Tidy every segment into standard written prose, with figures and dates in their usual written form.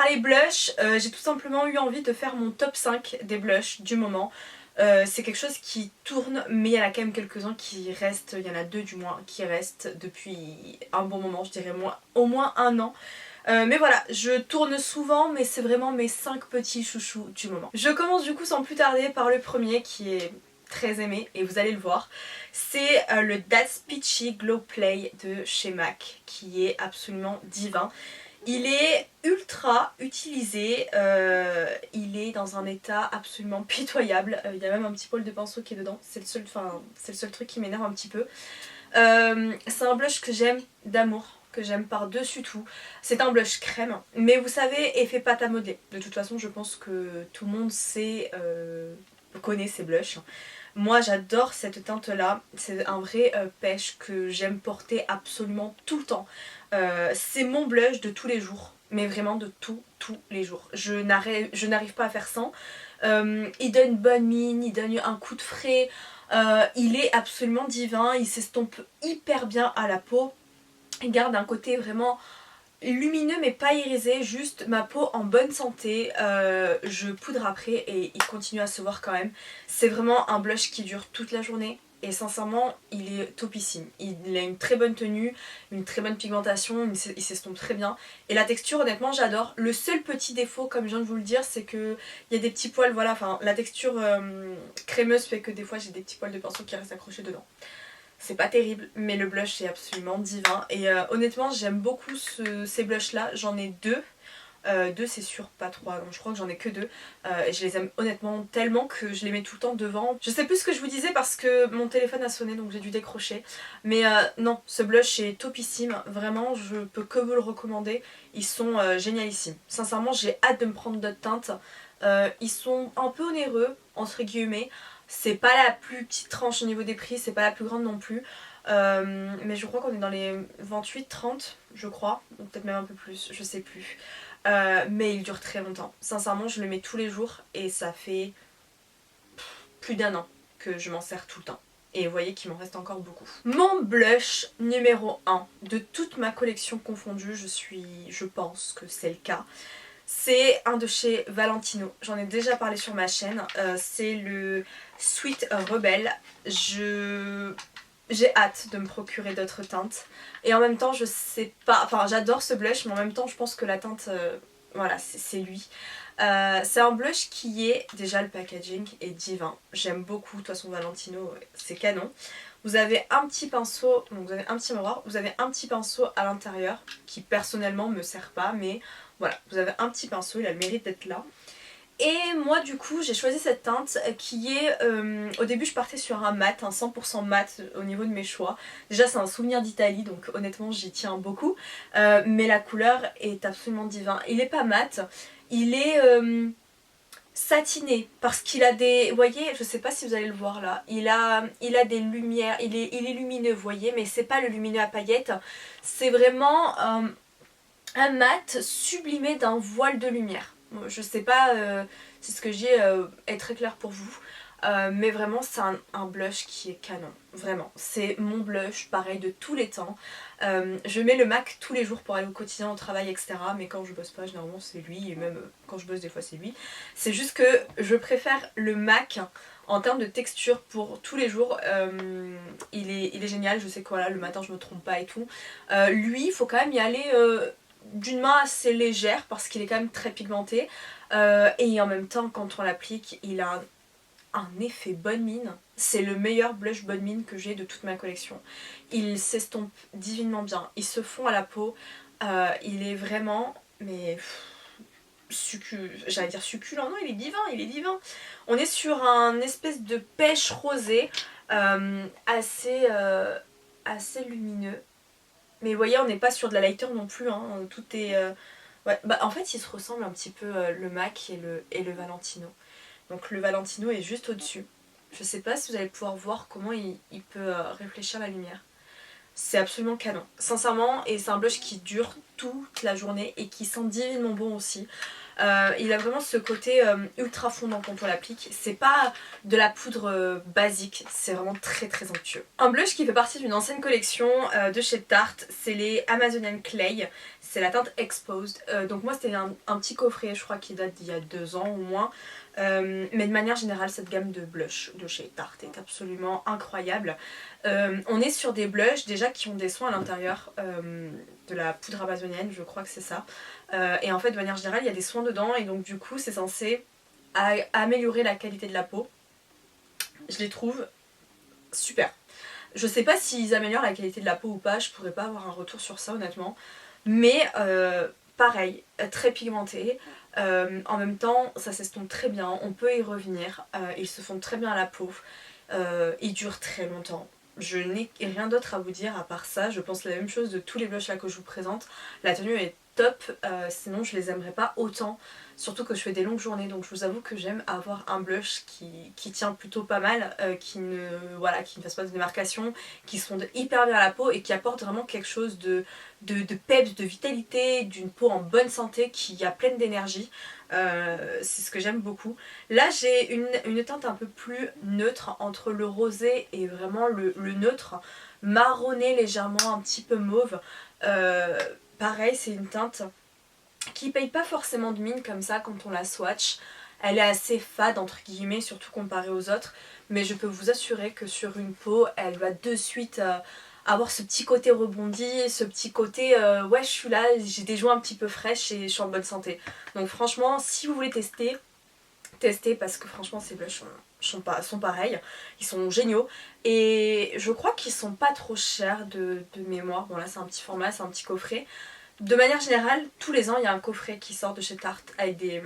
parler blush, j'ai tout simplement eu envie de faire mon top 5 des blushs du moment. C'est quelque chose qui tourne, mais il y en a quand même quelques-uns qui restent, il y en a deux du moins qui restent depuis un bon moment, je dirais au moins un an. Mais voilà, je tourne souvent, mais c'est vraiment mes 5 petits chouchous du moment. Je commence du coup sans plus tarder par le premier qui est très aimé et vous allez le voir. C'est le That's Peachy Glow Play de chez MAC qui est absolument divin. Il est ultra utilisé, il est dans un état absolument pitoyable, il y a même un petit poil de pinceau qui est dedans, c'est le seul truc qui m'énerve un petit peu. C'est un blush que j'aime d'amour, que j'aime par-dessus tout. C'est un blush crème, mais vous savez, effet pâte à modeler. De toute façon, je pense que tout le monde connaît ces blushs. Moi j'adore cette teinte là, c'est un vrai pêche que j'aime porter absolument tout le temps. C'est mon blush de tous les jours, mais vraiment de tous les jours. Je n'arrive pas à faire sans. Il donne bonne mine, il donne un coup de frais, il est absolument divin, il s'estompe hyper bien à la peau. Il garde un côté vraiment lumineux mais pas irisé, juste ma peau en bonne santé, je poudre après et il continue à se voir quand même. C'est vraiment un blush qui dure toute la journée et sincèrement il est topissime. Il a une très bonne tenue, une très bonne pigmentation, il s'estompe très bien et la texture honnêtement j'adore. Le seul petit défaut comme je viens de vous le dire c'est que il y a des petits poils, voilà, enfin la texture crémeuse fait que des fois j'ai des petits poils de pinceau qui restent accrochés dedans. C'est pas terrible, mais le blush est absolument divin. Et honnêtement, j'aime beaucoup ces blushs là. J'en ai deux. Deux c'est sûr, pas trois. Donc je crois que j'en ai que deux. Et je les aime honnêtement tellement que je les mets tout le temps devant. Je sais plus ce que je vous disais parce que mon téléphone a sonné donc j'ai dû décrocher. Mais non, ce blush est topissime. Vraiment, je peux que vous le recommander. Ils sont génialissimes. Sincèrement, j'ai hâte de me prendre d'autres teintes. Ils sont un peu onéreux, entre guillemets. C'est pas la plus petite tranche au niveau des prix, c'est pas la plus grande non plus. Mais je crois qu'on est dans les 28-30, je crois, ou peut-être même un peu plus, je sais plus. Mais il dure très longtemps. Sincèrement, je le mets tous les jours et ça fait plus d'un an que je m'en sers tout le temps. Et vous voyez qu'il m'en reste encore beaucoup. Mon blush numéro 1 de toute ma collection confondue, je pense que c'est le cas. C'est un de chez Valentino, j'en ai déjà parlé sur ma chaîne, c'est le Sweet Rebel. J'ai hâte de me procurer d'autres teintes et en même temps je sais pas, enfin j'adore ce blush mais en même temps je pense que la teinte, voilà c'est lui. C'est un blush qui est, déjà le packaging est divin, j'aime beaucoup, de toute façon Valentino c'est canon. Vous avez un petit pinceau, donc vous avez un petit miroir, vous avez un petit pinceau à l'intérieur qui personnellement me sert pas mais voilà, vous avez un petit pinceau, il a le mérite d'être là. Et moi du coup j'ai choisi cette teinte qui est, au début je partais sur un mat, un 100% mat au niveau de mes choix. Déjà c'est un souvenir d'Italie donc honnêtement j'y tiens beaucoup. Mais la couleur est absolument divin. Il est pas mat, il est satiné parce qu'il a des... Vous voyez, je sais pas si vous allez le voir là, il a des lumières, il est lumineux vous voyez, mais c'est pas le lumineux à paillettes. C'est vraiment un mat sublimé d'un voile de lumière. Je sais pas si ce que je dis est très clair pour vous, mais vraiment c'est un blush qui est canon, vraiment. C'est mon blush, pareil, de tous les temps. Je mets le MAC tous les jours pour aller au quotidien, au travail, etc. Mais quand je bosse pas, généralement c'est lui, et même quand je bosse des fois c'est lui. C'est juste que je préfère le MAC en termes de texture pour tous les jours. Il est génial, je sais que voilà, le matin je me trompe pas et tout. Lui, il faut quand même y aller d'une main assez légère parce qu'il est quand même très pigmenté et en même temps quand on l'applique il a un effet bonne mine. C'est le meilleur blush bonne mine que j'ai de toute ma collection. Il s'estompe divinement bien, il se fond à la peau, il est vraiment mais j'allais dire succulent, non il est divin, il est divin. On est sur un espèce de pêche rosé assez lumineux. Mais vous voyez on n'est pas sur de la lighter non plus, hein. Tout est... Ouais. Bah, en fait ils se ressemblent un petit peu le MAC et le Valentino. Donc le Valentino est juste au dessus. Je sais pas si vous allez pouvoir voir comment il peut réfléchir la lumière. C'est absolument canon, sincèrement, et c'est un blush qui dure toute la journée et qui sent divinement bon aussi. Il a vraiment ce côté ultra fondant quand on l'applique. C'est pas de la poudre basique, c'est vraiment très très onctueux. Un blush qui fait partie d'une ancienne collection de chez Tarte, c'est les Amazonian Clay. C'est la teinte Exposed. Donc moi c'était un petit coffret, je crois qui date d'il y a 2 ans ou moins. Mais de manière générale cette gamme de blush de chez Tarte est absolument incroyable. On est sur des blushs déjà qui ont des soins à l'intérieur de la poudre amazonienne, je crois que c'est ça. Et en fait de manière générale il y a des soins dedans et donc du coup c'est censé améliorer la qualité de la peau. Je les trouve super. Je sais pas s'ils améliorent la qualité de la peau ou pas, je pourrais pas avoir un retour sur ça honnêtement. Mais pareil, très pigmenté. En même temps, ça s'estompe très bien, on peut y revenir. Ils se font très bien à la peau. Ils durent très longtemps. Je n'ai rien d'autre à vous dire à part ça. Je pense la même chose de tous les blushs là que je vous présente. La tenue est top, sinon je les aimerais pas autant. Surtout que je fais des longues journées, donc je vous avoue que j'aime avoir un blush qui tient plutôt pas mal, qui ne fasse pas de démarcation, qui se fonde hyper bien à la peau et qui apporte vraiment quelque chose de peps, de vitalité, d'une peau en bonne santé qui a pleine d'énergie. C'est ce que j'aime beaucoup. Là j'ai une teinte un peu plus neutre entre le rosé et vraiment le neutre, marronné légèrement, un petit peu mauve. Pareil, c'est une teinte qui paye pas forcément de mine comme ça quand on la swatch. Elle est assez fade entre guillemets, surtout comparée aux autres, mais je peux vous assurer que sur une peau elle va de suite avoir ce petit côté rebondi, ce petit côté ouais je suis là, j'ai des joints un petit peu fraîches et je suis en bonne santé. Donc franchement si vous voulez tester, testez parce que franchement ces blushs sont pareils, ils sont géniaux et je crois qu'ils sont pas trop chers de mémoire. Bon là c'est un petit format, c'est un petit coffret. De manière générale, tous les ans il y a un coffret qui sort de chez Tarte avec des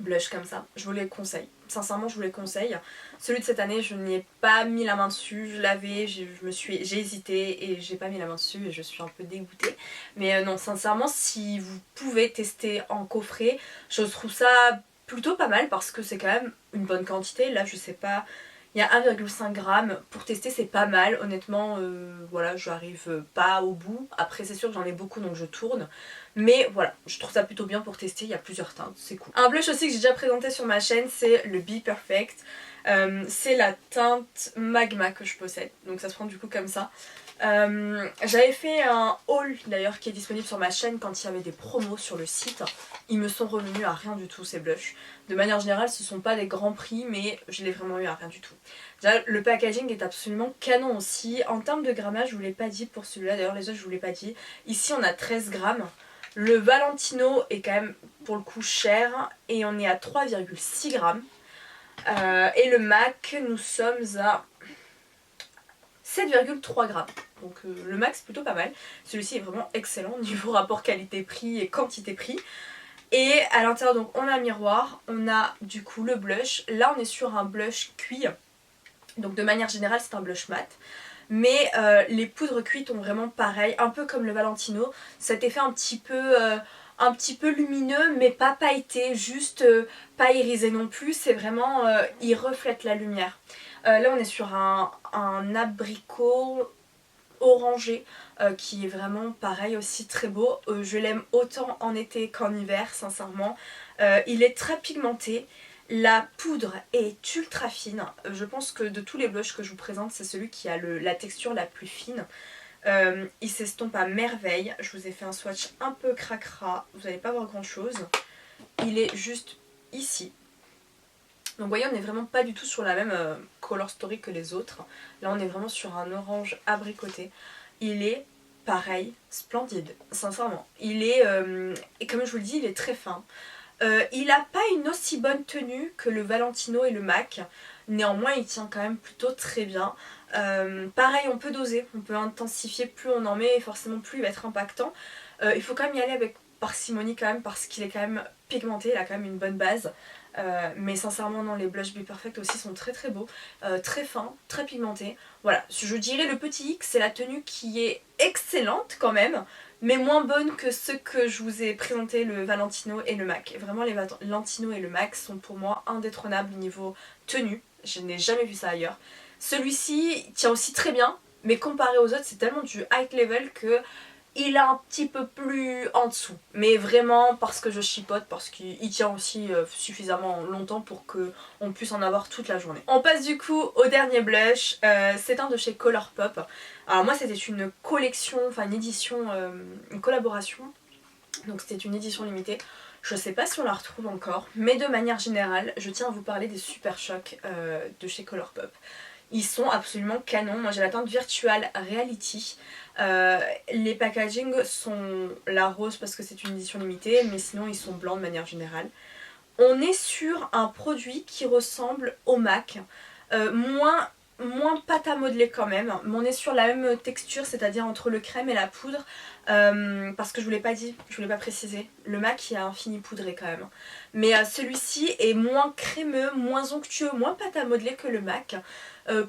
blushs comme ça. Je vous les conseille. Sincèrement, je vous les conseille. Celui de cette année, je n'y ai pas mis la main dessus. Je l'avais, j'ai hésité et j'ai pas mis la main dessus et je suis un peu dégoûtée. Mais non, sincèrement, si vous pouvez tester en coffret, je trouve ça plutôt pas mal parce que c'est quand même une bonne quantité. Là, je sais pas. Il y a 1,5 g pour tester, c'est pas mal. Honnêtement, voilà, j'arrive pas au bout. Après, c'est sûr que j'en ai beaucoup donc je tourne. Mais voilà, je trouve ça plutôt bien pour tester. Il y a plusieurs teintes, c'est cool. Un blush aussi que j'ai déjà présenté sur ma chaîne, c'est le Be Perfect. C'est la teinte Magma que je possède. Donc ça se prend du coup comme ça. J'avais fait un haul d'ailleurs qui est disponible sur ma chaîne quand il y avait des promos sur le site. Ils me sont revenus à rien du tout ces blushs. De manière générale ce sont pas des grands prix mais je l'ai vraiment eu à rien du tout. Déjà, le packaging est absolument canon aussi. En termes de grammage je vous l'ai pas dit pour celui-là, d'ailleurs les autres je vous l'ai pas dit. Ici on a 13 grammes. Le Valentino est quand même pour le coup cher et on est à 3,6 grammes. Et le MAC nous sommes à 7,3 grammes. Donc le max plutôt pas mal. Celui-ci est vraiment excellent niveau rapport qualité-prix et quantité-prix. Et à l'intérieur donc on a un miroir, on a du coup le blush. Là on est sur un blush cuit. Donc de manière générale c'est un blush mat. Mais les poudres cuites ont vraiment pareil, un peu comme le Valentino. Cet effet un petit peu lumineux mais pas pailleté, juste pas irisé non plus. C'est vraiment, il reflète la lumière. Là on est sur un abricot orangé qui est vraiment pareil aussi très beau. Je l'aime autant en été qu'en hiver sincèrement. Il est très pigmenté. La poudre est ultra fine. Je pense que de tous les blushs que je vous présente c'est celui qui a la texture la plus fine. Il s'estompe à merveille. Je vous ai fait un swatch un peu cracra. Vous n'allez pas voir grand chose. Il est juste ici. Donc vous voyez on n'est vraiment pas du tout sur la même color story que les autres. Là on est vraiment sur un orange abricoté. Il est pareil, splendide, sincèrement. Il est, et comme je vous le dis, il est très fin. Il n'a pas une aussi bonne tenue que le Valentino et le MAC. Néanmoins il tient quand même plutôt très bien. Pareil on peut doser, on peut intensifier, plus on en met et forcément plus il va être impactant. Il faut quand même y aller avec parcimonie quand même parce qu'il est quand même pigmenté, il a quand même une bonne base. Mais sincèrement non, les blush Be Perfect aussi sont très très beaux, très fins, très pigmentés. Voilà, je dirais le petit hic, c'est la tenue qui est excellente quand même, mais moins bonne que ceux que je vous ai présenté, le Valentino et le MAC. Vraiment les Valentino et le MAC sont pour moi indétrônables niveau tenue, je n'ai jamais vu ça ailleurs. Celui-ci tient aussi très bien, mais comparé aux autres c'est tellement du high level que il est un petit peu plus en dessous. Mais vraiment parce que je chipote, parce qu'il tient aussi suffisamment longtemps pour qu'on puisse en avoir toute la journée. On passe du coup au dernier blush, c'est un de chez Colourpop. Alors moi c'était une collection, enfin une édition, une collaboration, donc c'était une édition limitée. Je sais pas si on la retrouve encore, mais de manière générale, je tiens à vous parler des Super Shock de chez Colourpop. Ils sont absolument canons. Moi j'ai la teinte Virtual Reality. Les packaging sont la rose parce que c'est une édition limitée, mais sinon ils sont blancs de manière générale. On est sur un produit qui ressemble au MAC, moins pâte à modeler quand même, mais on est sur la même texture, c'est-à-dire entre le crème et la poudre, parce que je vous l'ai pas dit, je vous l'ai pas précisé, le MAC il y a un fini poudré quand même. Mais celui-ci est moins crémeux, moins onctueux, moins pâte à modeler que le MAC.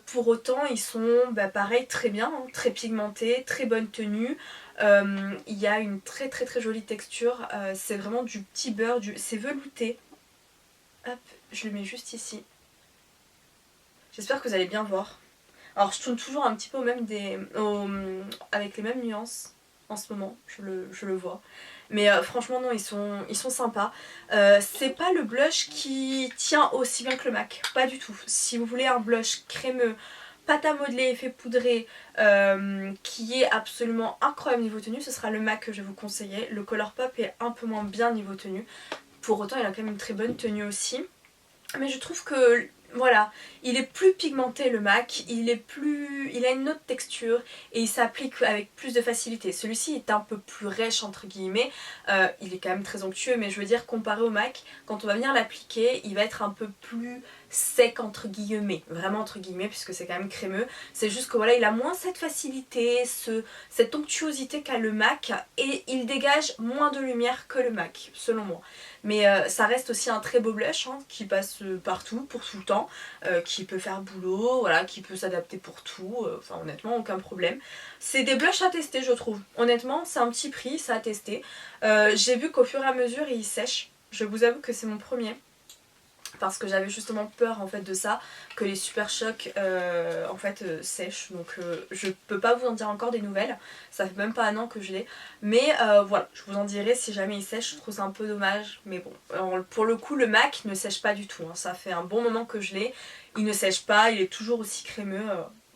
Pour autant ils sont pareil très bien, hein, très pigmentés, très bonne tenue. Il y a une très jolie texture, c'est vraiment du petit beurre, c'est velouté. Hop, je le mets juste ici. J'espère que vous allez bien voir. Alors je tourne toujours un petit peu avec les mêmes nuances en ce moment, je le vois. Mais franchement non, ils sont sympas. C'est pas le blush qui tient aussi bien que le MAC, pas du tout. Si vous voulez un blush crémeux, pâte à modeler, effet poudré, qui est absolument incroyable niveau tenue, ce sera le MAC que je vais vous conseiller. Le Colourpop est un peu moins bien niveau tenue. Pour autant il a quand même une très bonne tenue aussi. Mais je trouve que voilà, il est plus pigmenté le MAC, il a une autre texture et il s'applique avec plus de facilité. Celui-ci est un peu plus rêche entre guillemets, il est quand même très onctueux, mais je veux dire comparé au MAC, quand on va venir l'appliquer, il va être un peu plus sec entre guillemets, vraiment entre guillemets puisque c'est quand même crémeux. C'est juste que voilà, il a moins cette facilité, cette onctuosité qu'a le MAC et il dégage moins de lumière que le MAC selon moi. Mais ça reste aussi un très beau blush hein, qui passe partout, pour tout le temps, qui peut faire boulot, voilà, qui peut s'adapter pour tout, enfin honnêtement aucun problème. C'est des blushs à tester je trouve, honnêtement c'est un petit prix, ça à tester. J'ai vu qu'au fur et à mesure il sèche, je vous avoue que c'est mon premier. Parce que j'avais justement peur en fait de ça, que les Super Shock en fait sèchent, donc je peux pas vous en dire encore des nouvelles, ça fait même pas un an que je l'ai, mais voilà, je vous en dirai si jamais il sèche, je trouve ça un peu dommage, mais bon, alors, pour le coup le MAC ne sèche pas du tout, hein. Ça fait un bon moment que je l'ai, il ne sèche pas, il est toujours aussi crémeux,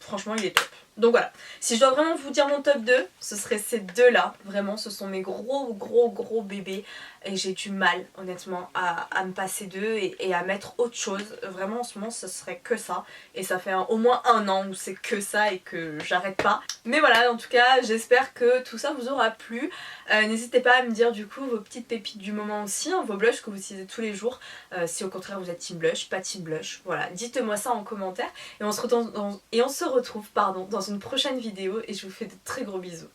franchement il est top. Donc voilà, si je dois vraiment vous dire mon top 2, ce serait ces deux là, vraiment ce sont mes gros bébés et j'ai du mal honnêtement à me passer d'eux et à mettre autre chose. Vraiment en ce moment ce serait que ça et ça fait au moins un an où c'est que ça et que j'arrête pas. Mais voilà, en tout cas j'espère que tout ça vous aura plu. N'hésitez pas à me dire du coup vos petites pépites du moment aussi, hein, vos blushs que vous utilisez tous les jours, si au contraire vous êtes team blush, pas team blush, voilà, dites-moi ça en commentaire et on se retrouve, dans une prochaine vidéo et je vous fais de très gros bisous.